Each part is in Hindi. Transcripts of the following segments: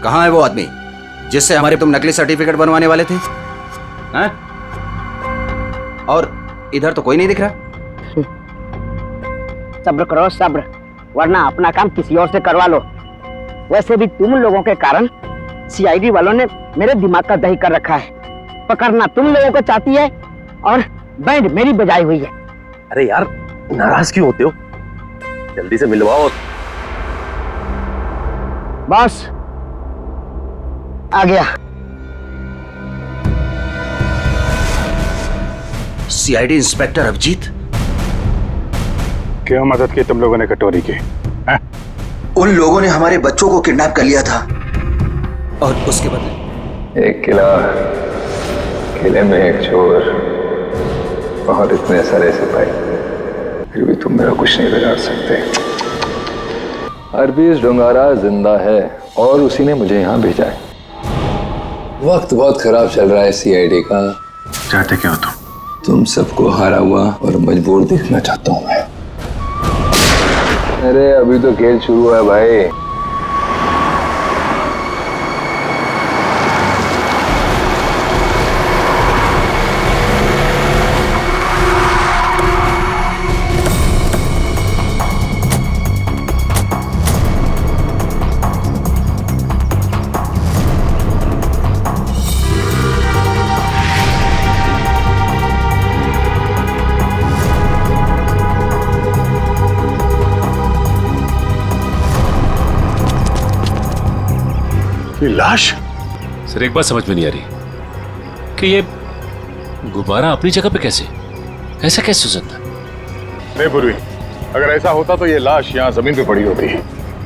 कहाँ है वो आदमी जिससे हमारे तुम नकली सर्टिफिकेट बनवाने वाले थे? हैं? और इधर तो कोई नहीं दिख रहा। सब्र करो सब्र, वरना अपना काम किसी और से करवा लो। वैसे भी तुम लोगों के कारण सीआईडी वालों ने मेरे दिमाग का दही कर रखा है। पकड़ना तुम लोगों को चाहती है और बैंड मेरी बजाई हुई है। अरे यार नाराज क्यों होते हो? जल्दी से मिलवाओ। बॉस आ गया। सीआईडी इंस्पेक्टर अभिजीत, क्यों मदद की तुम लोगों ने कटोरी की? उन लोगों ने हमारे बच्चों को किडनैप कर लिया था और उसके बदले एक किला, किले में एक चोर और इतने सारे सिपाही, फिर भी तुम मेरा कुछ नहीं बिगाड़ सकते। अरबीज डोंगारा जिंदा है और उसी ने मुझे यहाँ भेजा है। वक्त बहुत खराब चल रहा है सीआईडी का। चाहते क्या हो तुम सबको हारा हुआ और मजबूर देखना चाहता हूँ मैं। अरे अभी तो खेल शुरू है भाई। लाश? सर एक बात समझ में नहीं आ रही कि ये गुब्बारा अपनी जगह पे कैसे, ऐसा कैसे हो सकता? नहीं पूर्वी, अगर ऐसा होता तो ये लाश यहाँ जमीन पे पड़ी होती है।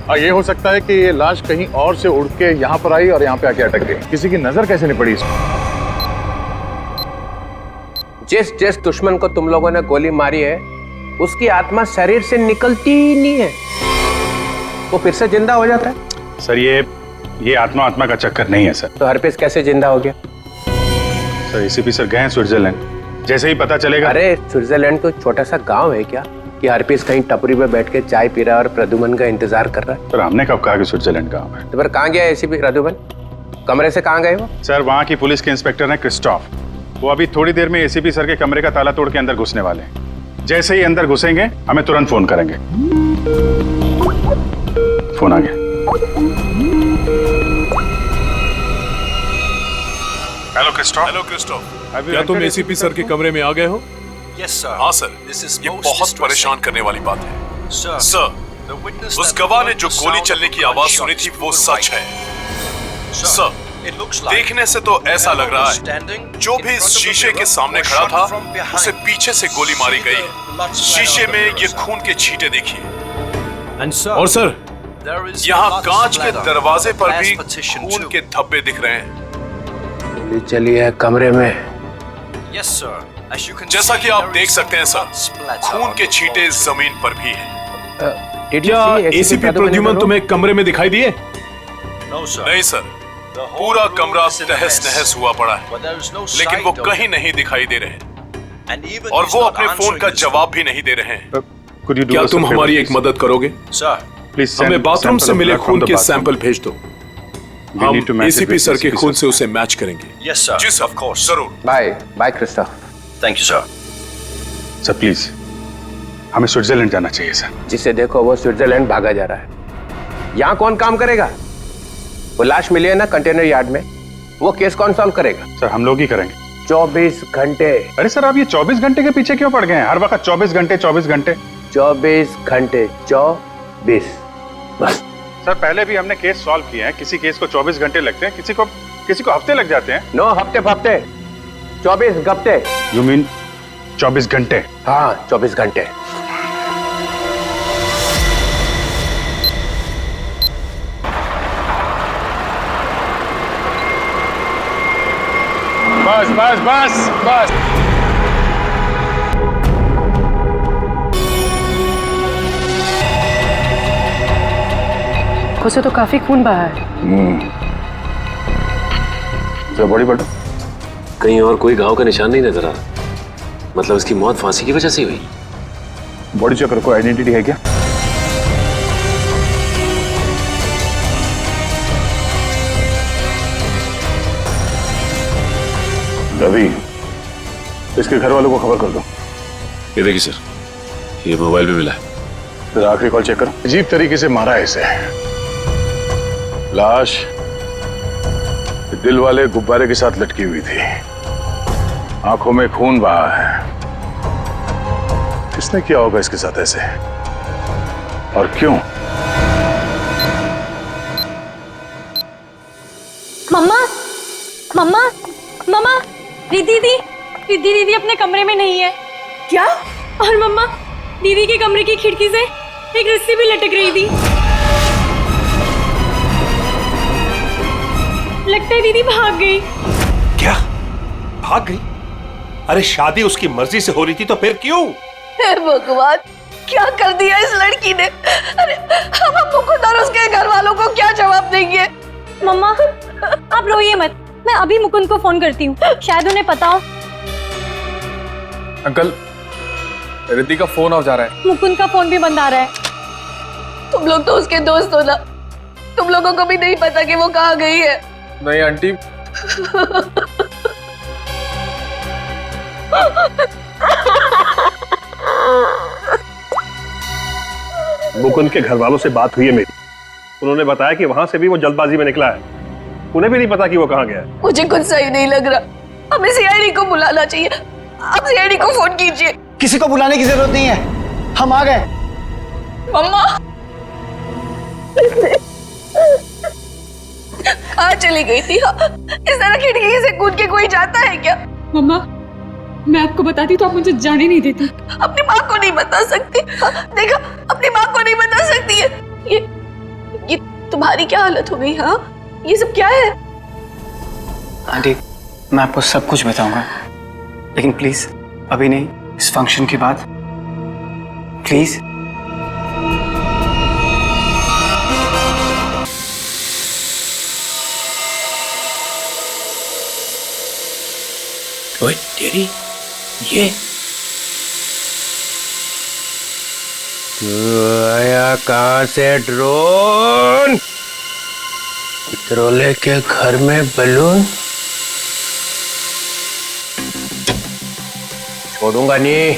और ये हो सकता है कि ये लाश कहीं और से उड़ के यहाँ पर आई और यहाँ पे आके अटक गई। किसी की नजर कैसे नहीं पड़ी इसमें? जिस जिस दुश्मन को तुम लोगों ने गोली मारी है उसकी आत्मा शरीर से निकलती ही नहीं है, वो फिर से जिंदा हो जाता है। सर ये आत्मा का चक्कर नहीं है सर। तो हरपेश कैसे जिंदा हो गया? सर एसीपी सर गए हैं स्विट्जरलैंड, जैसे ही पता चलेगा। अरे स्विट्जरलैंड तो छोटा सा गांव है क्या कि हरपेश कहीं टपरी पे बैठ के चाय पी रहा है और प्रद्युमन का इंतजार कर रहा है? सर हमने कब कहा कि स्विट्जरलैंड गांव है? तो फिर कहाँ गया एसीपी प्रद्युमन? कमरे से कहाँ गए वो? सर वहाँ की पुलिस के इंस्पेक्टर हैं क्रिस्टोफ, वो अभी थोड़ी देर में एसीपी सर के कमरे का ताला तोड़ के अंदर घुसने वाले हैं। जैसे ही अंदर घुसेंगे हमें तुरंत फोन करेंगे। फोन आ गया। हेलो क्रिस्टोफ, क्या तुम एसीपी सर के कमरे में आ गए हो? Yes sir. हाँ सर, ये बहुत परेशान करने वाली बात है। सर, उस गवाह ने जो गोली चलने की आवाज सुनी थी वो सच है। सर, देखने से तो ऐसा लग रहा है जो भी इस शीशे के सामने खड़ा था उसे पीछे से गोली मारी गई है। शीशे में ये खून के छींटे देखिए। और सर, यहाँ कांच के दरवाजे पर भी खून के धब्बे दिख रहे हैं। चलिए कमरे में। जैसा कि आप देख सकते हैं सर, खून के छींटे जमीन पर भी हैं। क्या एसीपी प्रद्युमन तुम्हें कमरे में दिखाई दिए? नहीं सर, पूरा कमरा तहस नहस हुआ पड़ा है, लेकिन वो कहीं नहीं दिखाई दे रहे और वो अपने फोन का जवाब भी नहीं दे रहे हैं। क्या तुम हमारी एक मदद करोगे? प्लीज हमें बाथरूम से मिले खून के सैंपल भेज दो। हम एसीपी सर के खून से उसे मैच करेंगे। जी सर, ऑफ कोर्स, जरूर। Bye Christoph. Thank you sir. Sir please, हमें स्विट्जरलैंड जाना चाहिए सर। जिसे देखो वो स्विट्जरलैंड भागा जा रहा है। यहाँ कौन काम करेगा? वो लाश मिली है ना कंटेनर यार्ड में, वो केस कौन सॉल्व करेगा? सर हम लोग ही करेंगे। 24 घंटे। अरे सर आप ये 24 घंटे के पीछे क्यों पड़ गए हैं? हर वक्त 24 घंटे 24 घंटे 24 घंटे 24 बस। सर पहले भी हमने केस सॉल्व किए हैं। किसी केस को 24 घंटे लगते हैं, किसी को हफ्ते लग जाते हैं। नो हफ्ते 24 घंटे। यू मीन 24 घंटे? हाँ 24 घंटे। बस बस बस बस। उसे तो काफी खून बहा है। बॉडी बटो कहीं और कोई घाव का निशान नहीं नजर आ रहा। मतलब उसकी मौत फांसी की वजह से हुई? बॉडी चेक करो, कोई आइडेंटिटी है क्या? अभी इसके घर वालों को खबर कर दो। ये देखिए सर, ये मोबाइल पे मिला है। फिर आखिरी कॉल चेक करो। अजीब तरीके से मारा है इसे। लाश दिल वाले गुब्बारे के साथ लटकी हुई थी, आंखों में खून बहा है। किसने किया होगा इसके साथ ऐसे, और क्यों? मम्मा, मम्मा, मम्मा, दीदी दीदी अपने कमरे में नहीं है। क्या? और मम्मा, दीदी के कमरे की खिड़की से एक रस्सी भी लटक रही थी। लगता है दीदी भाग गई। क्या भाग गई? अरे शादी उसकी मर्जी से हो रही थी तो फिर क्यों? हे भगवान, क्या कर दिया इस लड़की ने? अरे हम मुकुंद और उसके घर वालों को क्या जवाब देंगे? मम्मा, आप रोइए मत, मैं अभी मुकुंद को फोन करती हूँ, शायद उन्हें पता हो। अंकल, रिद्धि का फोन ऑफ जा रहा है। मुकुंद का फोन भी बंद आ रहा है। तुम लोग तो उसके दोस्त हो ना, तुम लोगों को भी नहीं पता कि वो कहाँ गई है। नहीं आंटी, मुकुंद के घर वालों से बात हुई है मेरी। उन्होंने बताया कि वहां से भी वो जल्दबाजी में निकला है। उन्हें भी नहीं पता कि वो कहाँ गया है। मुझे कुछ सही नहीं लग रहा, हमें सीआईडी को बुलाना चाहिए। आप सीआईडी को फोन कीजिए। किसी को बुलाने की जरूरत नहीं है, हम आ गए। मम्मा, कहाँ चली गई थी? इस तरह खिड़की से कूद के कोई जाता है क्या? मम्मा, मैं आपको बताती तो आप मुझे जाने नहीं देती। अपनी माँ को नहीं बता सकती? देखा, अपनी माँ को नहीं बता सकती है। ये तुम्हारी क्या हालत हो गई? हाँ, ये सब क्या है? आंटी, मैं आपको सब कुछ बताऊंगा, लेकिन प्लीज अभी नहीं, इस फंक्शन के बाद प्लीज। ओए तेरी, ये आया कहाँ से ड्रोन? पित्रोले के घर में बलून? छोड़ूंगा नहीं,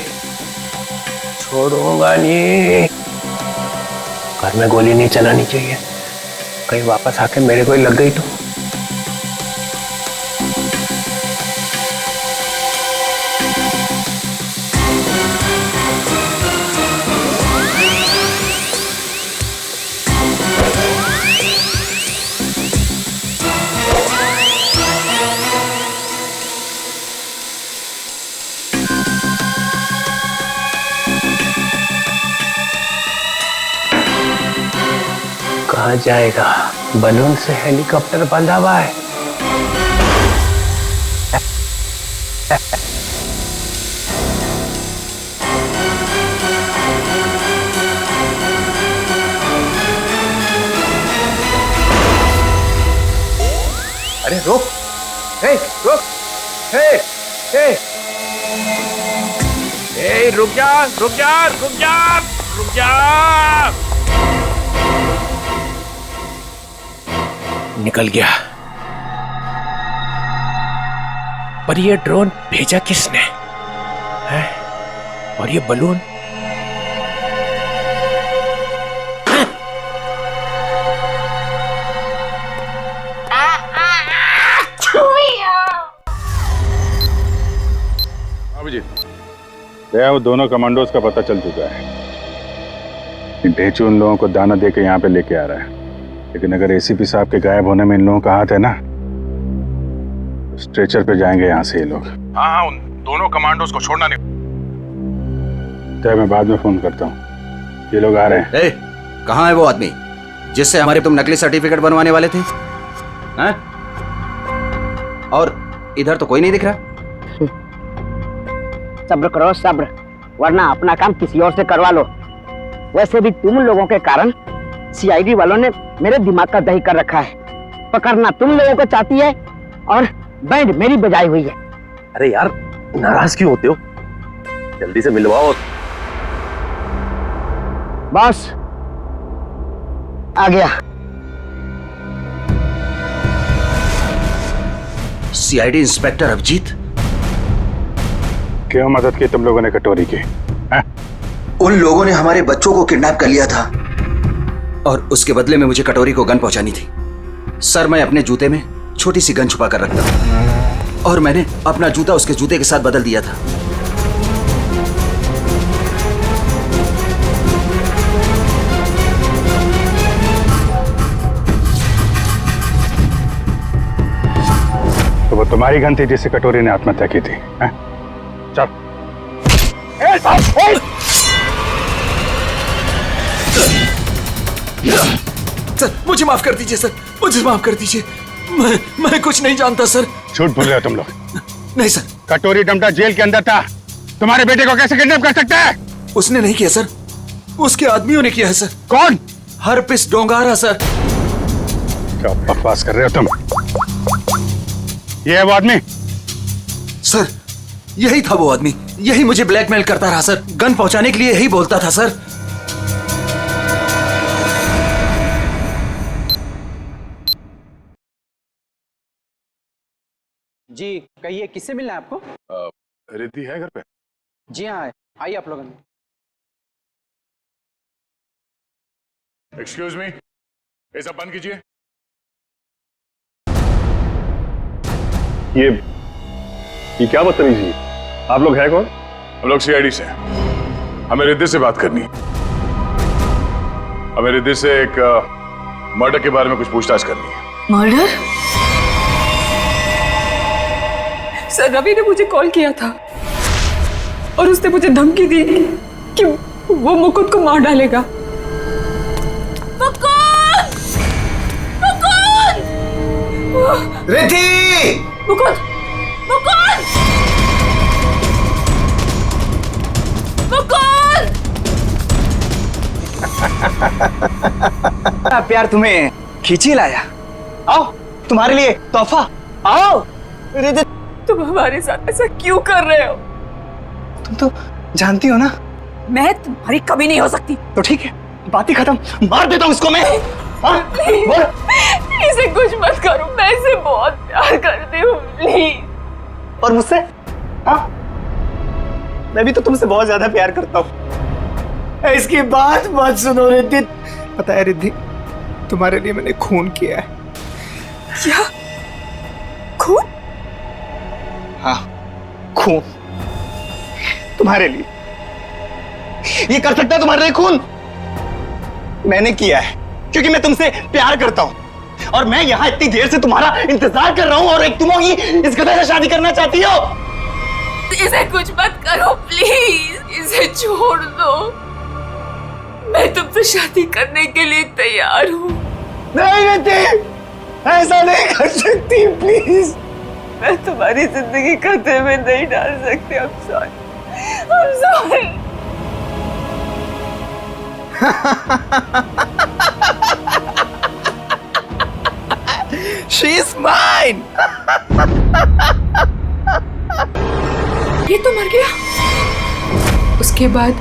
छोड़ूंगा नहीं। घर में गोली नहीं चलानी चाहिए, कहीं वापस आके मेरे को ही लग गई तो। कहाँ जाएगा? बलून से हेलीकॉप्टर बंधा हुआ है। अरे रुक, हे रुक, हे हे हे, रुक जा, रुक जा, रुक जा, रुक जा। निकल गया। पर ये ड्रोन भेजा किसने है? और ये बलून? वो दोनों कमांडोज का पता चल चुका है। ढेचू उन लोगों को दाना दे के यहाँ पे लेके आ रहा है, लेकिन अगर एसीपी साहब के गायब होने में इन लोगों का हाथ है ना, तो स्ट्रेचर पे जाएंगे यहाँ से ये लोग। हाँ, उन दोनों कमांडोज को छोड़ना नहीं। तो मैं बाद में फोन करता हूँ, ये लोग आ रहे हैं। कहाँ है वो आदमी जिससे हमारे तुम नकली सर्टिफिकेट बनवाने वाले थे? हैं? और इधर तो कोई नहीं दिख रहा। सब्र करो सब्र, वरना अपना काम किसी और से करवा लो। वैसे भी तुम लोगों के कारण सीआईडी वालों ने मेरे दिमाग का दही कर रखा है। पकड़ना तुम लोगों को चाहती है और बैंड मेरी बजाई हुई है। अरे यार, नाराज क्यों होते हो? जल्दी से मिलवाओ। बॉस आ गया। सीआईडी इंस्पेक्टर अभिजीत, क्यों मदद की तुम लोगों ने कटोरी की? उन लोगों ने हमारे बच्चों को किडनैप कर लिया था और उसके बदले में मुझे कटोरी को गन पहुंचानी थी। सर, मैं अपने जूते में छोटी सी गन छुपा कर रखता हूं और मैंने अपना जूता उसके जूते के साथ बदल दिया था। तो वो तुम्हारी गन थी जिससे कटोरी ने आत्महत्या की थी? चल। सर, मुझे माफ कर दीजिए सर, मुझे माफ कर दीजिए। मैं कुछ नहीं जानता सर। झूठ बोल रहे हो तुम लोग। नहीं सर। कटोरी डमटा जेल के अंदर था, तुम्हारे बेटे को कैसे किडनैप कर सकता है? उसने नहीं किया सर, उसके आदमियों ने किया है सर। कौन? Herpes डोंगारा sir. क्या बकवास कर रहे हो तुम? ये है वो आदमी? सर, यही था वो आदमी, यही मुझे ब्लैकमेल करता रहा सर। गन पहुंचाने के लिए यही बोलता था सर। जी कहिए, किससे मिलना है आपको? रिद्धि है घर पे? जी हाँ, आइए आप लोग। एक्सक्यूज मी, ये सब बंद कीजिए। ये क्या बदतमीजी? आप लोग हैं कौन? हम लोग सीआईडी से हैं। हमें रिद्धि से बात करनी है। हमें रिद्धि से एक मर्डर के बारे में कुछ पूछताछ करनी है। मर्डर? सर, रवि ने मुझे कॉल किया था और उसने मुझे धमकी दी कि वो मुकुंद को मार डालेगा। रिद्धि! मुकुंद! मुकुंद! मुकुंद! प्यार तुम्हें खींची लाया। आओ, तुम्हारे लिए तोहफा। आओ। तुम हमारे साथ ऐसा क्यों कर रहे हो? तुम तो जानती हो ना मैं तुम्हारी कभी नहीं हो सकती। तो ठीक है, बात ही खत्म। मार देता हूँ इसको मैं। बोल। इसे कुछ मत करो, मैं इसे बहुत प्यार करती हूँ, प्लीज। और मुझसे? हाँ, मैं भी तो तुमसे बहुत ज्यादा प्यार करता हूँ। इसकी बात मत सुनो रिद्धि। पता है रिद्धि, तुम्हारे लिए मैंने खून किया है। क्या? खून? हाँ, खून तुम्हारे लिए। ये कर सकता है तुम्हारे लिए खून? मैंने किया है क्योंकि मैं तुमसे प्यार करता हूं और मैं यहां इतनी देर से तुम्हारा इंतजार कर रहा हूं और एक तुम होगी इस गधे से शादी करना चाहती हो। इसे कुछ मत करो प्लीज, इसे छोड़ दो। मैं तुमसे शादी करने के लिए तैयार हूँ। नहीं रिद्धि, ऐसा नहीं कर सकती प्लीज। मैं तुम्हारी जिंदगी खतरे में नहीं डाल सकती। I'm sorry. I'm sorry. She's mine. ये तो मर गया। उसके बाद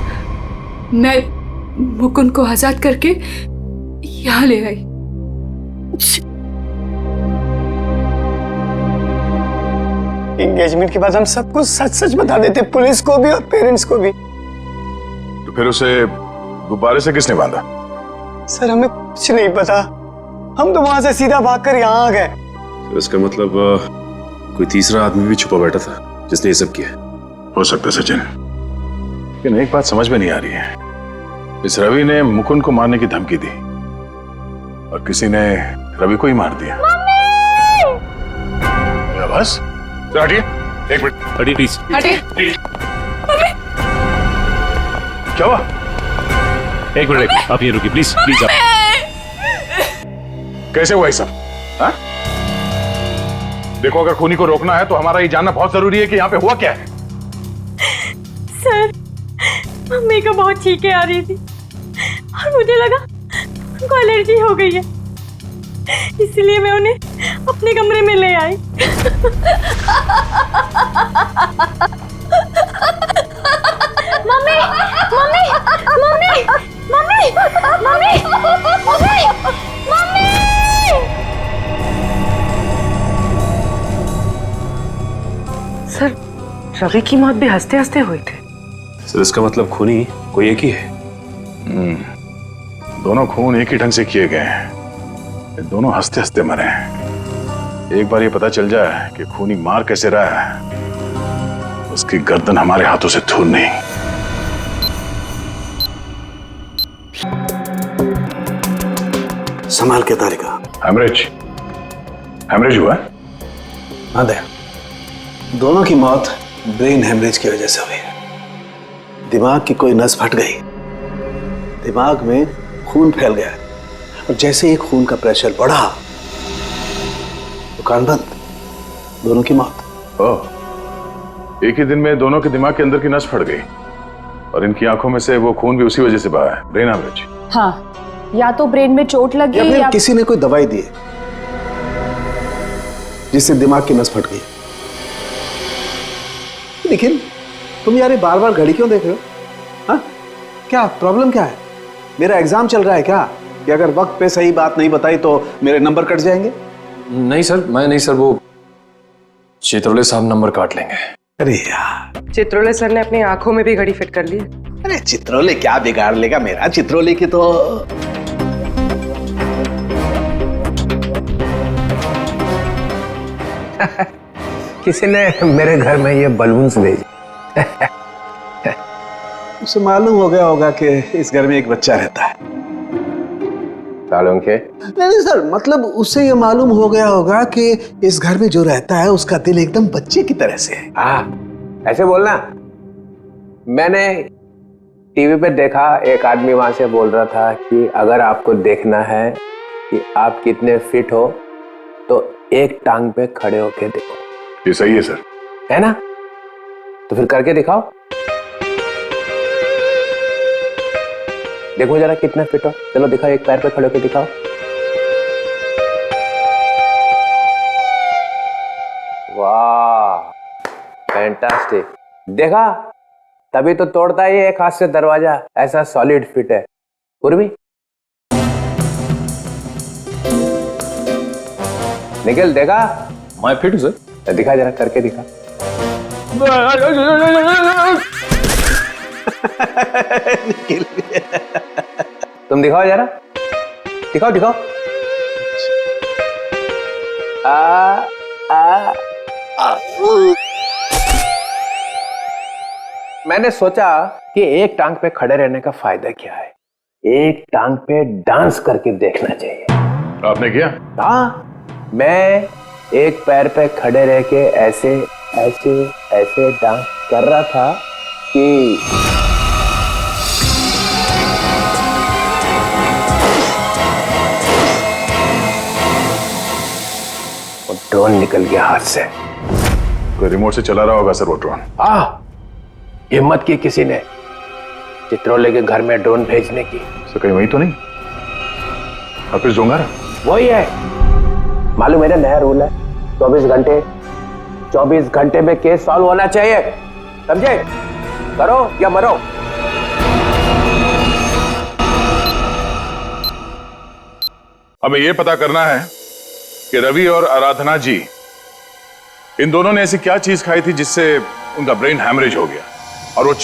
मैं मुकुंद को आजाद करके यहाँ ले आई। एंगेजमेंट के बाद हम सब कुछ सच सच बता देते, पुलिस को भी और पेरेंट्स को भी। तो फिर उसे गुब्बारे से किसने बांधा? सर, हमें कुछ नहीं पता। हम तो वहां से सीधा भागकर यहाँ आ गए। तो इसका मतलब कोई तीसरा आदमी भी छुपा बैठा था जिसने ये सब किया? हो सकता है सचिन, लेकिन एक बात समझ में नहीं आ रही है। इस रवि ने मुकुंद को मारने की धमकी दी और किसी ने रवि को ही मार दिया। बस हटिए, एक मिनट हटिए प्लीज। हटिए। क्या हुआ? एक मिनट, आप ये रुकिए प्लीज, प्लीज। आप कैसे हुआ ये सब? हाँ? देखो, अगर खूनी को रोकना है तो हमारा ये जानना बहुत जरूरी है कि यहाँ पे हुआ क्या है। सर, मम्मी को बहुत छींकें आ रही थी और मुझे लगा उनको एलर्जी हो गई है, इसलिए मैं उन्हें अपने कमरे में ले आई। मम्मी, मम्मी, मम्मी, मम्मी, मम्मी, मम्मी, मम्मी। सर, रवि की मौत भी हंसते हंसते हुई थी। सर इसका मतलब खूनी कोई एक ही है। दोनों खून एक ही ढंग से किए गए हैं, ये दोनों हंसते हंसते मरे हैं। एक बार ये पता चल जाए कि खूनी मार कैसे रहा है, उसकी गर्दन हमारे हाथों से दूर नहीं। संभाल के तारिका। हेमरेज हुआ? हाँ दे, दोनों की मौत ब्रेन हेमरेज की वजह से हुई है। दिमाग की कोई नस फट गई, दिमाग में खून फैल गया और जैसे ही खून का प्रेशर बढ़ा तो कान बंद, दोनों की मौत। ओह, एक ही दिन में दोनों के दिमाग के अंदर की नस फट गई और इनकी आंखों में से वो खून भी उसी वजह से बहा है। Brain haemorrhage. हाँ, या तो ब्रेन में चोट लगी या फिर किसी ने कोई दवाई दी जिससे दिमाग की नस फट गई। लेकिन तुम यार बार बार घड़ी क्यों देख रहे हो? हाँ, क्या प्रॉब्लम क्या है? मेरा एग्जाम चल रहा है क्या कि अगर वक्त पे सही बात नहीं बताई तो मेरे नंबर कट जाएंगे? नहीं सर, मैं नहीं सर, वो चित्रोले साहब नंबर काट लेंगे। अरे यार, चित्रोले सर ने अपनी आंखों में भी घड़ी फिट कर ली। अरे चित्रोले क्या बिगाड़ लेगा मेरा? चित्रोले की तो किसी ने मेरे घर में ये बलून्स भेजे। उसे मालूम हो गया होगा कि इस घर में एक बच्चा रहता है। सालों के? नहीं सर, मतलब उसे ये मालूम हो गया होगा कि इस घर में जो रहता है उसका दिल एकदम बच्चे की तरह से है। हाँ, ऐसे बोलना। मैंने टीवी पे देखा, एक आदमी वहां से बोल रहा था कि अगर आपको देखना है कि आप कितने फिट हो तो एक टांग पे खड़े होके देखो। ये सही है सर। है ना? तो फिर करके दिखाओ, देखो जरा कितने फिट हो। चलो दिखाओ, एक पैर पे खड़े होके दिखाओ। वाह, फैंटास्टिक। देखा, तभी तो तोड़ता है एक हाथ से दरवाजा, ऐसा सॉलिड फिट है। पूर्वी निखिल, देखा? मैं फिट हूं सर। दिखा जरा, करके दिखा। तुम दिखाओ जरा, दिखाओ दिखाओ। मैंने सोचा कि एक टांग पे खड़े रहने का फायदा क्या है, एक टांग पे डांस करके देखना चाहिए। आपने किया? हाँ, मैं एक पैर पे खड़े रह के ऐसे ऐसे ऐसे डांस कर रहा था कि वो ड्रोन निकल गया हाथ से। कोई रिमोट से चला रहा होगा सर वो ड्रोन। हाँ, हिम्मत की किसी ने चित्रोले के घर में ड्रोन भेजने की। सर कहीं वही तो नहीं? हाफिज डोंगारा? वही है। मालूम मेरा नया रूल है, 24 घंटे में केस सॉल्व होना चाहिए, समझे? करो या मरो। हमें यह पता करना है कि रवि और आराधना जी, इन दोनों ने ऐसी क्या चीज खाई थी जिससे उनका ब्रेन हैमरेज हो गया, और वो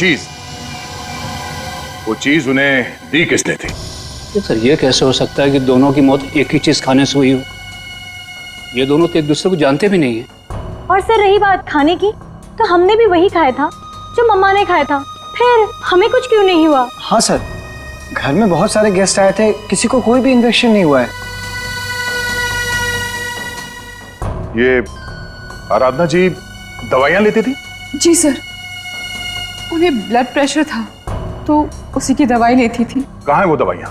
चीज उन्हें दी किसने थी? सर ये कैसे हो सकता है कि दोनों की मौत एक ही चीज खाने से हुई हो? ये दोनों तो एक दूसरे को जानते भी नहीं है। और सर रही बात खाने की, तो हमने भी वही खाया था जो मम्मा ने खाया था, फिर हमें कुछ क्यों नहीं हुआ? हाँ सर, घर में बहुत सारे गेस्ट आए थे, किसी को कोई भी इन्फेक्शन नहीं हुआ है। ये आराधना जी दवाइयां लेती थी? जी सर, उन्हें ब्लड प्रेशर था तो उसी की दवाई लेती थी। कहाँ है वो दवाइयां?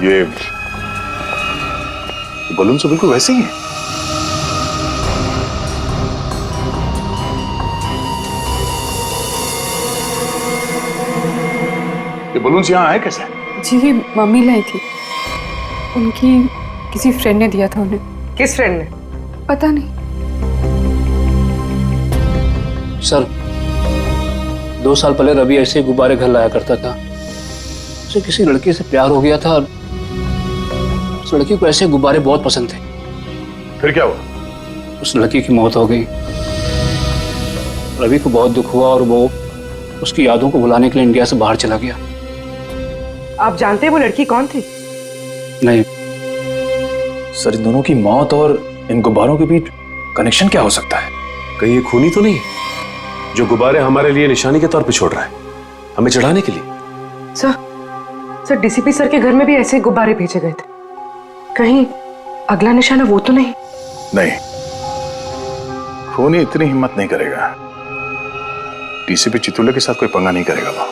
ये बलून से बिल्कुल वैसे ही है। ये बलून यहाँ आए कैसे? जी ये मम्मी लाई थी, उनकी किसी फ्रेंड ने दिया था उन्हें। किस फ्रेंड ने? पता नहीं सर। 2 साल पहले रवि ऐसे ही गुब्बारे घर लाया करता था। उसे किसी लड़की से प्यार हो गया था, उस लड़की को ऐसे गुब्बारे बहुत पसंद थे। फिर क्या हुआ? उस लड़की की मौत हो गई। रवि को बहुत दुख हुआ और वो उसकी यादों को भुलाने के लिए इंडिया से बाहर चला गया। आप जानते हैं वो लड़की कौन थी? नहीं सर, इन दोनों की मौत और इन गुब्बारों के बीच कनेक्शन क्या हो सकता है? कहीं ये खूनी तो नहीं जो गुब्बारे हमारे लिए निशानी के तौर पे छोड़ रहा है, हमें चढ़ाने के लिए? सर डीसीपी सर के घर में भी ऐसे गुब्बारे भेजे गए थे। कहीं अगला निशाना वो तो नहीं? नहीं, खूनी इतनी हिम्मत नहीं करेगा। डीसीपी चितुले के साथ कोई पंगा नहीं करेगा वो।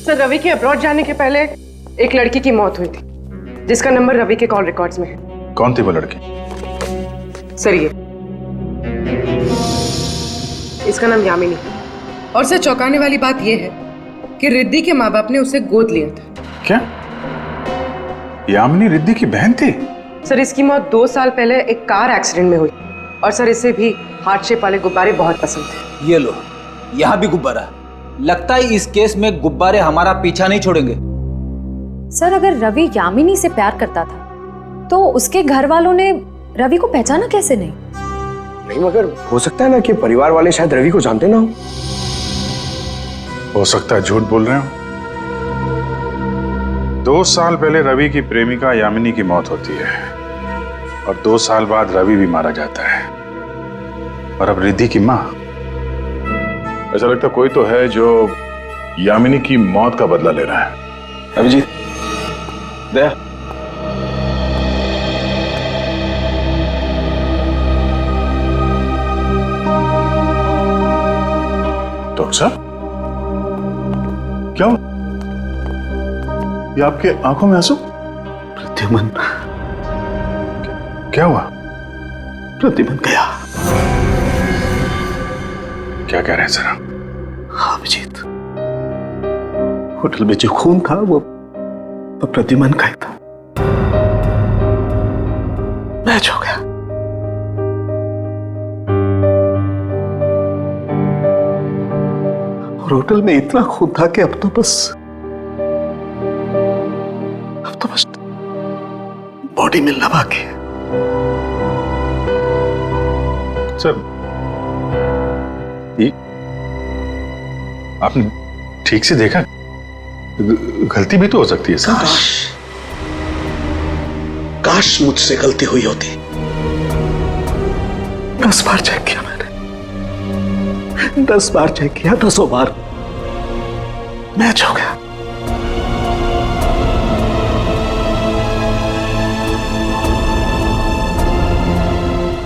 सर रवि के अब्रॉड जाने के पहले एक लड़की की मौत हुई थी जिसका नंबर रवि के कॉल रिकॉर्ड्स में है। कौन थी वो लड़की? सर ये इसका नाम यामिनी। और सर चौंकाने वाली बात यह है कि रिद्धि के माँ बाप ने उसे गोद लिया था। क्या यामिनी रिद्धि की बहन थी? सर इसकी मौत 2 साल पहले एक कार एक्सीडेंट में हुई और सर इसे भी हार्ट शेप वाले गुब्बारे बहुत पसंद थे। ये लो, यहाँ भी गुब्बारा। लगता है इस केस में गुब्बारे हमारा पीछा नहीं छोड़ेंगे। सर अगर रवि यामिनी से प्यार करता था तो उसके घर वालों ने रवि को पहचाना कैसे नहीं? नहीं मगर हो सकता है ना कि परिवार वाले शायद रवि को जानते ना हो सकता है झूठ बोल रहे हो। 2 साल पहले रवि की प्रेमिका यामिनी की मौत होती है और 2 साल बाद रवि भी मारा जाता है और अब रिद्धि की मां। ऐसा लगता कोई तो है जो यामिनी की मौत का बदला ले रहा है। अभिजीत, दया, डॉक्टर साहब क्या हुआ? ये आपके आंखों में आंसू? प्रद्युमन। क्या हुआ? प्रद्युमन गया। क्या कह रहे हैं सर? हाँ अभिजीत, होटल में जो खून था वो प्रद्युमन का ही था। मैच हो गया। और होटल में इतना खून था कि अब तो बस बॉडी मिलना बाकी है। सर ये आपने ठीक से देखा? गलती भी तो हो सकती है सर। काश मुझसे गलती हुई होती। 10 बार चेक किया मैंने, 10 बार चेक किया, 10 बार मैच हो गया।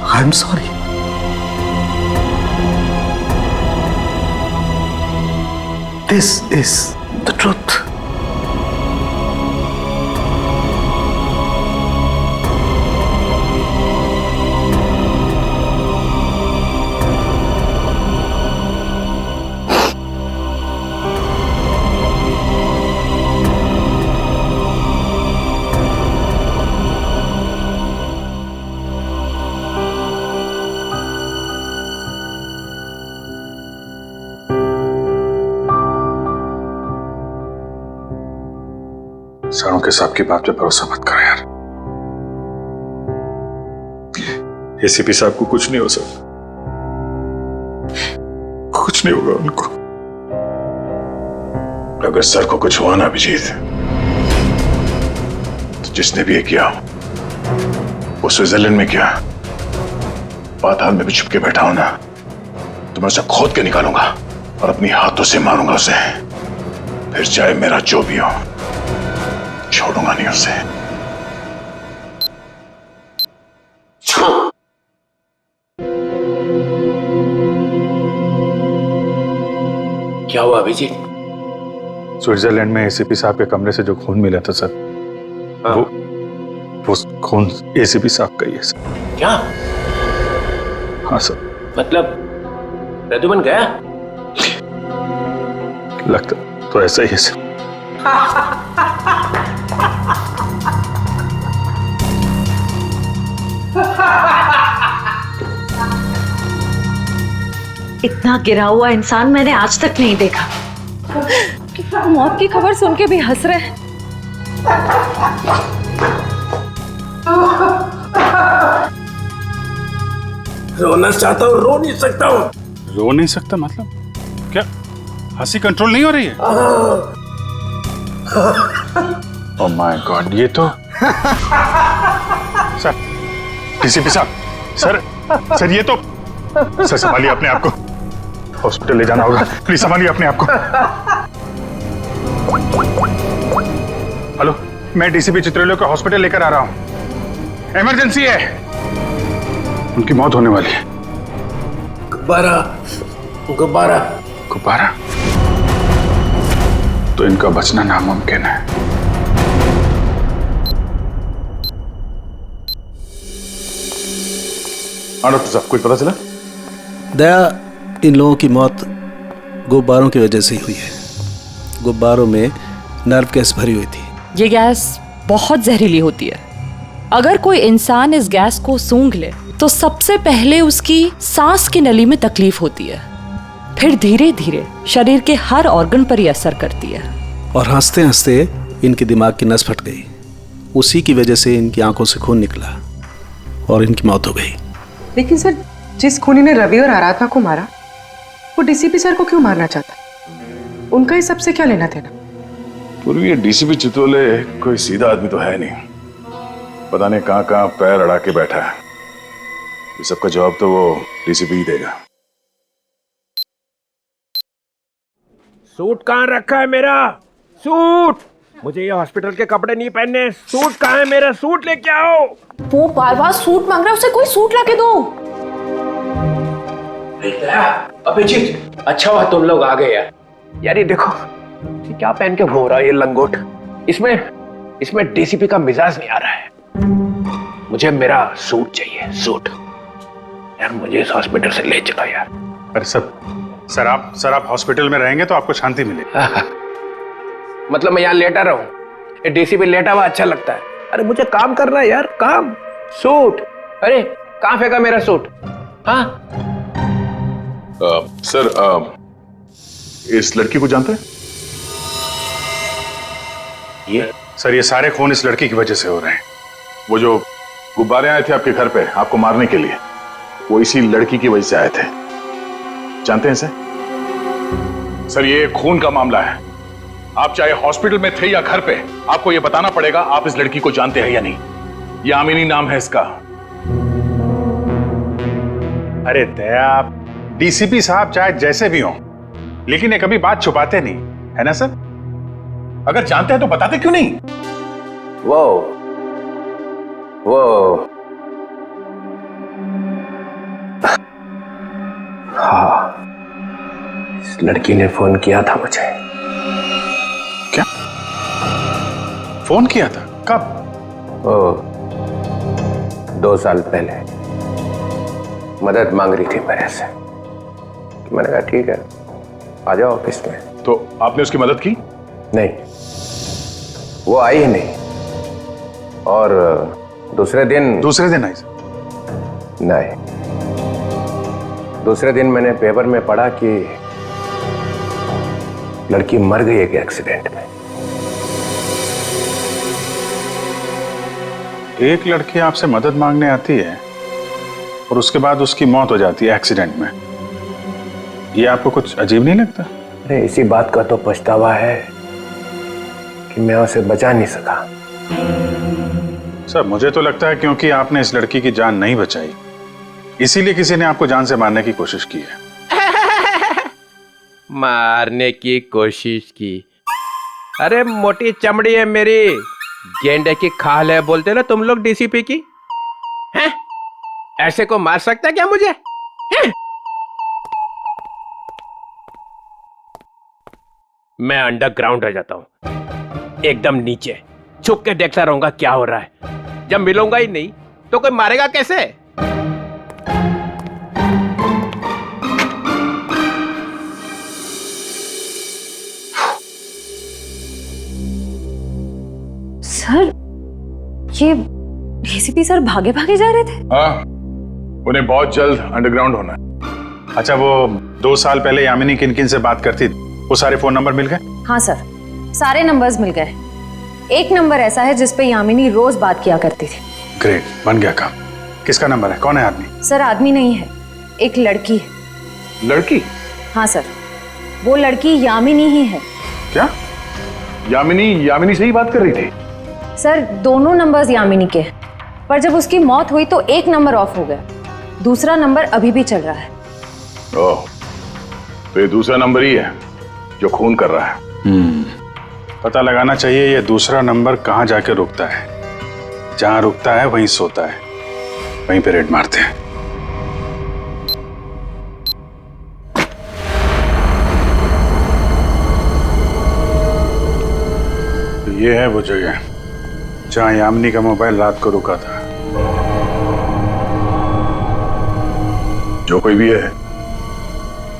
I am sorry. This is the truth. सारों के साहब की बात पे भरोसा मत करो यार। एसीपी साहब को कुछ नहीं हो सकता, कुछ नहीं होगा उनको। अगर सर को कुछ हुआ ना अभिजीत, तो जिसने भी ये किया वो स्विट्जरलैंड में किया, पाताल में भी छुप के बैठा हो ना, तो मैं उसे खोद के निकालूंगा और अपनी हाथों से मारूंगा उसे। फिर चाहे मेरा जो भी हो, छोड़ूंगा नहीं उसे। क्या हुआ अभिजीत? स्विट्जरलैंड में एसीपी साहब के कमरे से जो खून मिला था सर, वो खून एसीपी साहब का ही है सर। क्या? हाँ सर। मतलब प्रद्युमन गया? लगता तो ऐसा ही है सर। इतना गिरा हुआ इंसान मैंने आज तक नहीं देखा। मौत की खबर सुन के भी हंस रहे हैं। रोना चाहता हूँ, रो नहीं सकता हूँ। रो नहीं सकता मतलब क्या? हंसी कंट्रोल नहीं हो रही है? ओह माय गॉड, ये तो सर, डीसीपी साहब, सर ये तो, सर संभालिए अपने आप को, हॉस्पिटल ले जाना होगा, प्लीज संभालिए अपने आप को। हेलो, मैं डीसीपी चित्रलोक को हॉस्पिटल लेकर आ रहा हूँ, इमरजेंसी है, उनकी मौत होने वाली है। गुब्बारा, गुब्बारा, गुब्बारा? तो इनका बचना नामुमकिन है। हाँ डॉक्टर साहब, कुछ पता चला? दया, इन लोगों की मौत गुब्बारों की वजह से ही हुई है। गुब्बारों में नर्व गैस भरी हुई थी। ये गैस बहुत जहरीली होती है। अगर कोई इंसान इस गैस को सूंघ ले तो सबसे पहले उसकी सांस की नली में तकलीफ होती है, फिर धीरे धीरे शरीर के हर ऑर्गन पर ये असर करती है। और हंसते हंसते इनके दिमाग की नस फट गई। उसी की वजह से इनकी आंखों से खून निकला और इनकी मौत हो गई। लेकिन सर, जिस खूनी ने रवि और आराधना को मारा, वो डीसीपी सर को क्यों मारना चाहता? उनका इस सबसे क्या लेना देना? पूर्वी, ये डीसीपी चितोले कोई सीधा आदमी तो है नहीं, पता नहीं कहाँ कहाँ पैर अड़ा के बैठा है। इस सबका जवाब तो वो डीसीपी ही देगा। सूट कहाँ रखा है मेरा? सूट! मुझे ये हॉस्पिटल के कपड़े नहीं पहनने। सूट कहाँ है मेरा? सूट लेके आओ। वो बार बार सूट मांग रहा है, उसे कोई सूट लाके दो। अभिजीत, अच्छा हुआ तुम लोग आ गए यार। यार ये देखो, ये क्या पहन के घूम रहा है ये लंगोट? इसमें डीसीपी का मिजाज नहीं आ रहा है। मुझे मेरा सूट चाहिए, सूट। यार मुझे इस हॉस्पिटल से ले चलो यार। अरे सर आप हॉस्पिटल में रहेंगे तो आपको शांति मिलेगी। मतलब मैं यहाँ लेटा रहूं? ये डीसीपी लेटा हुआ अच्छा लगता है? अरे मुझे काम करना है यार, काम। सूट, अरे कहाँ फेंका मेरा सूट? हाँ सर, इस लड़की को जानते हैं? ये सारे खून इस लड़की की वजह से हो रहे हैं। वो जो गुब्बारे आए थे आपके घर पे आपको मारने के लिए, वो इसी लड़की की वजह से आए थे। जानते हैं इसे? सर ये खून का मामला है। आप चाहे हॉस्पिटल में थे या घर पे, आपको ये बताना पड़ेगा आप इस लड़की को जानते हैं या नहीं। ये आमिनी नाम है इसका। अरे दया, डीसीपी साहब चाहे जैसे भी हों, लेकिन ये कभी बात छुपाते नहीं, है ना सर? अगर जानते हैं तो बताते क्यों नहीं? वो हाँ, इस लड़की ने फोन किया था मुझे। क्या फोन किया था? कब? 2 साल पहले मदद मांग रही थी मेरे से। मैंने कहा ठीक है, आ जाओ ऑफिस में। तो आपने उसकी मदद की? नहीं, वो आई ही नहीं। और दूसरे दिन आई नहीं, दूसरे दिन मैंने पेपर में पढ़ा कि लड़की मर गई एक एक्सीडेंट में। एक लड़की आपसे मदद मांगने आती है और उसके बाद उसकी मौत हो जाती है एक्सीडेंट में। ये आपको कुछ अजीब नहीं लगता? अरे इसी बात का तो पछतावा है कि मैं उसे बचा नहीं सका। सर मुझे तो लगता है क्योंकि आपने इस लड़की की जान नहीं बचाई, इसीलिए किसी ने आपको जान से मारने की कोशिश की है। मारने की कोशिश की? अरे मोटी चमड़ी है मेरी, गेंडे की खाल है बोलते ना तुम लोग डीसीपी की। हैं? ऐसे को मार सकता क्या मुझे? हैं? मैं अंडरग्राउंड रह जाता हूं, एकदम नीचे छुप के देखता रहूंगा क्या हो रहा है। जब मिलूंगा ही नहीं तो कोई मारेगा कैसे? सर, ये डीसीपी सर भागे भागे जा रहे थे? हाँ, उन्हें बहुत जल्द अंडरग्राउंड होना है। अच्छा, वो 2 साल पहले यामिनी किन किन से बात करती थी, वो सारे फोन नंबर मिल गए? हाँ सर, सारे नंबर्स मिल गए। एक नंबर ऐसा है जिस पे यामिनी रोज बात किया करती थी। ग्रेट, बन गया काम। किसका नंबर है? कौन है आदमी? सर आदमी नहीं है, एक लड़की है। लड़की? हाँ सर, वो लड़की यामिनी ही है। क्या? यामिनी से ही बात कर रही थी? सर दोनों नंबर्स यामिनी के हैं, पर जब उसकी मौत हुई तो एक नंबर ऑफ हो गया, दूसरा नंबर अभी भी चल रहा है। ओह, तो ये दूसरा नंबर ही है जो खून कर रहा है। पता लगाना चाहिए ये दूसरा नंबर कहाँ जाके रुकता है। जहां रुकता है वहीं सोता है, वहीं पे रेड मारते हैं। तो ये है वो जगह जहां यामिनी का मोबाइल रात को रुका था। जो कोई भी है,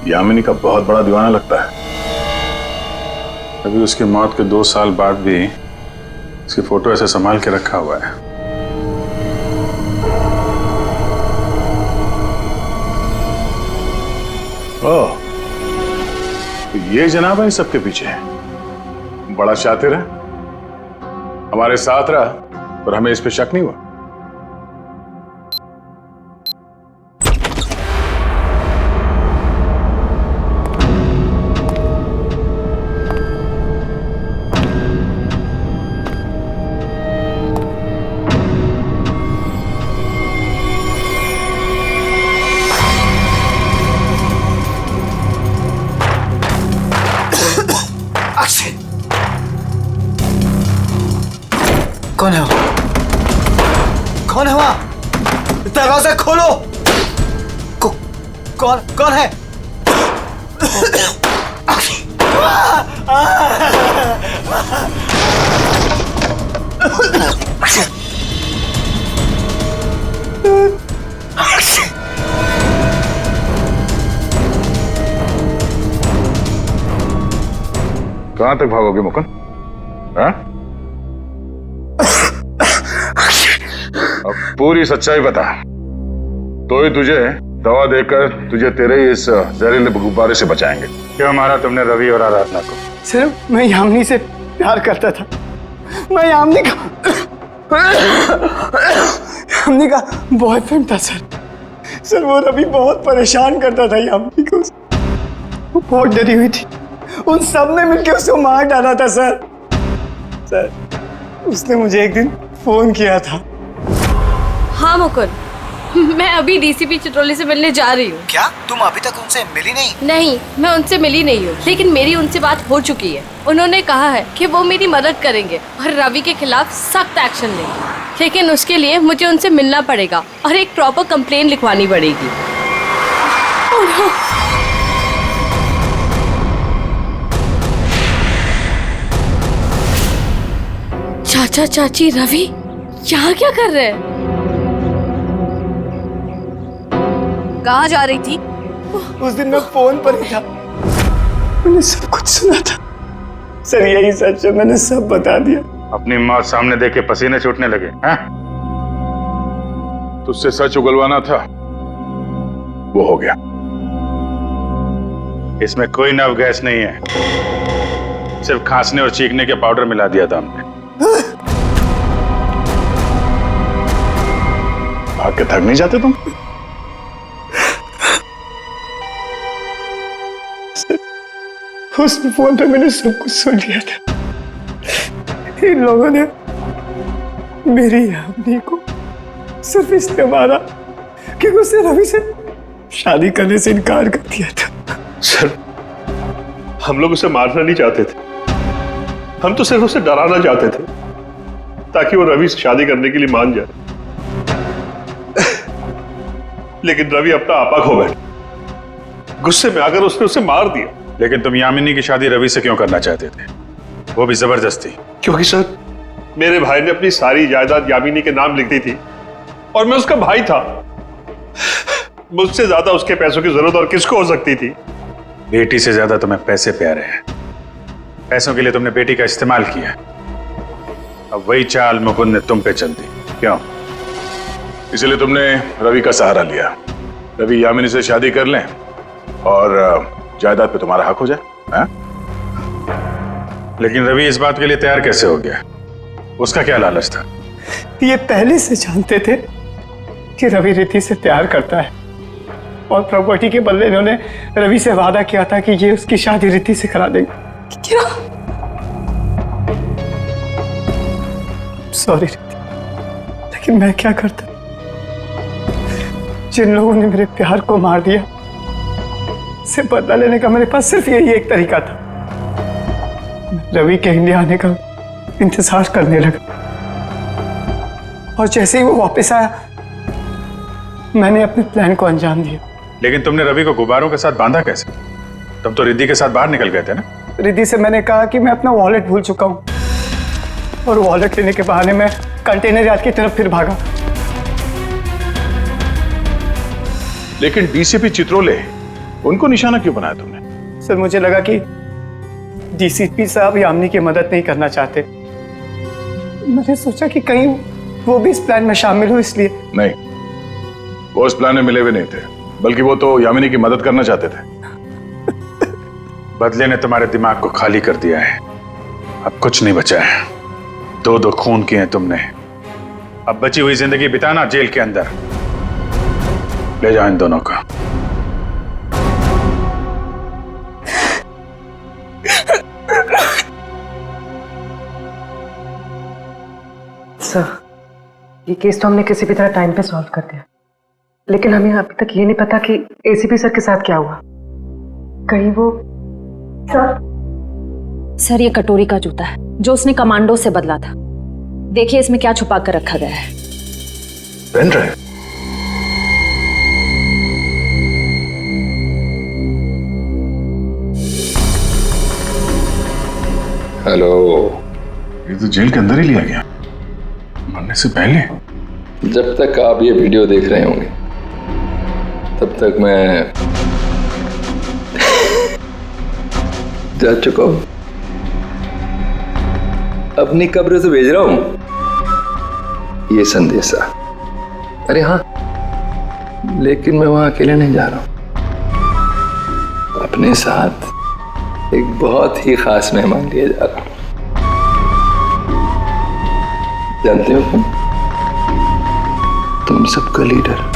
यामिनी का बहुत बड़ा दीवाना लगता है। अभी उसकी मौत के 2 साल बाद भी उसकी फोटो ऐसे संभाल के रखा हुआ है। ओह, तो ये जनाब है सबके पीछे, बड़ा शातिर है, हमारे साथ रहा और हमें इस पे शक नहीं हुआ। कौन है वो? कौन है वहां? दरवाजा खोलो। कौन है? कहां तक भागोगे मुकुंद? हाँ? अब पूरी सच्चाई बता, तो ही तुझे दवा देकर तुझे तेरे इस जहरीले गुब्बारे से बचाएंगे। क्यों मारा तुमने रवि और आराधना को? सिर्फ मैं यामिनी से प्यार करता था। मैं यामिनी का बॉयफ्रेंड था सर। वो रवि बहुत परेशान करता था यामिनी को। वो बहुत डरी हुई थी, उन सब ने मिलकर उसको मार डाला था सर। उसने मुझे एक दिन फोन किया था। हाँ मुकुंद, मैं अभी डीसीपी चित्रोली से मिलने जा रही हूँ। क्या तुम अभी तक उनसे मिली नहीं? नहीं, मैं उनसे मिली नहीं हूँ, लेकिन मेरी उनसे बात हो चुकी है। उन्होंने कहा है कि वो मेरी मदद करेंगे और रवि के खिलाफ सख्त एक्शन लेंगे, लेकिन उसके लिए मुझे उनसे मिलना पड़ेगा और एक प्रॉपर कंप्लेन लिखवानी पड़ेगी। चाचा चाची, रवि यहाँ क्या कर रहे हैं? कहाँ जा रही थी? उस दिन मैं फोन पर ही था, मैंने सब कुछ सुना था सर। यही सच है, मैंने सब बता दिया। अपनी मौत सामने देख के पसीने छूटने लगे हैं? तुझसे सच उगलवाना था, वो हो गया। इसमें कोई नव गैस नहीं है, सिर्फ खांसने और चीखने के पाउडर मिला दिया था हमने। भाग के थक नहीं जाते तुम? उस फोन पे मैंने सब कुछ सुन लिया था। इन लोगों ने मेरी यामिनी को सिर्फ इसलिए मारा क्योंकि उसने रवि से शादी करने से इनकार कर दिया था। सर, हम लोग उसे मारना नहीं चाहते थे, हम तो सिर्फ उसे डराना चाहते थे ताकि वो रवि से शादी करने के लिए मान जाए। लेकिन रवि अपना आपा खो बैठा, गुस्से में आकर उसने उसे मार दिया। लेकिन तुम यामिनी की शादी रवि से क्यों करना चाहते थे, वो भी जबरदस्ती? क्योंकि सर, मेरे भाई ने अपनी सारी जायदाद यामिनी के नाम लिख दी थी और मैं उसका भाई था। मुझसे ज्यादा उसके पैसों की जरूरत और किसको हो सकती थी? बेटी से ज्यादा तुम्हें पैसे प्यारे हैं। पैसों के लिए तुमने बेटी का इस्तेमाल किया, अब वही चाल मुकुंद ने तुम पे चल दी। क्यों? इसलिए तुमने रवि का सहारा लिया। रवि यामिनी से शादी कर लें और जायदाद पे तुम्हारा हक हो जाए। लेकिन रवि इस बात के लिए तैयार कैसे हो गया? उसका क्या लालच था? ये पहले से जानते थे कि रवि रिद्धि से प्यार करता है और प्रॉपर्टी के बदले इन्होंने रवि से वादा किया था कि ये उसकी शादी रिद्धि से करा देंगे। क्या? सॉरी रिद्धि, लेकिन मैं क्या करता? जिन लोगों ने मेरे प्यार को मार दिया, से बदला लेने का मेरे पास सिर्फ यही एक तरीका था। रवि के इंडिया आने का इंतजार करने लगा और जैसे ही वो वापस आया मैंने अपने प्लान को अंजाम दिया। लेकिन तुमने रवि को गुब्बारों के साथ बांधा कैसे? तुम तो रिद्धि के साथ बाहर निकल गए थे ना? रिद्धि से मैंने कहा कि मैं अपना वॉलेट भूल चुका हूं और वॉलेट लेने के बहाने मैं कंटेनर यार्ड की तरफ फिर भागा। लेकिन डीसीपी चित्रोले, उनको निशाना क्यों बनाया तुमने? सर मुझे लगा कि डीसीपी साहब यामिनी की मदद नहीं करना चाहते। मैंने सोचा कि कहीं वो भी इस प्लान में शामिल हो, इसलिए। नहीं, वो इस प्लान में मिले हुए नहीं थे, बल्कि वो तो यामिनी की मदद करना चाहते थे। बदले ने तुम्हारे दिमाग को खाली कर दिया है, अब कुछ नहीं बचा है। दो दो खून किए हैं तुमने, अब बची हुई जिंदगी बिताना जेल के अंदर। ले जाओ इन दोनों का। सर, ये केस तो हमने किसी भी तरह टाइम पे सॉल्व कर दिया, लेकिन हमें अभी तक ये नहीं पता कि एसीपी सर के साथ क्या हुआ। कहीं वो सर, ये कटोरी का जूता है जो उसने कमांडो से बदला था। देखिए इसमें क्या छुपा कर रखा गया है। Pen drive? हेलो। ये तो जेल के अंदर ही लिया गया, मरने से पहले। जब तक आप ये वीडियो देख रहे होंगे तब तक मैं जा चुका हूं। अपनी कब्र से भेज रहा हूं ये संदेशा। अरे हाँ, लेकिन मैं वहां अकेले नहीं जा रहा हूं, अपने साथ एक बहुत ही खास मेहमान लिए जा रहा हूं। जानते हो तुम सबका लीडर।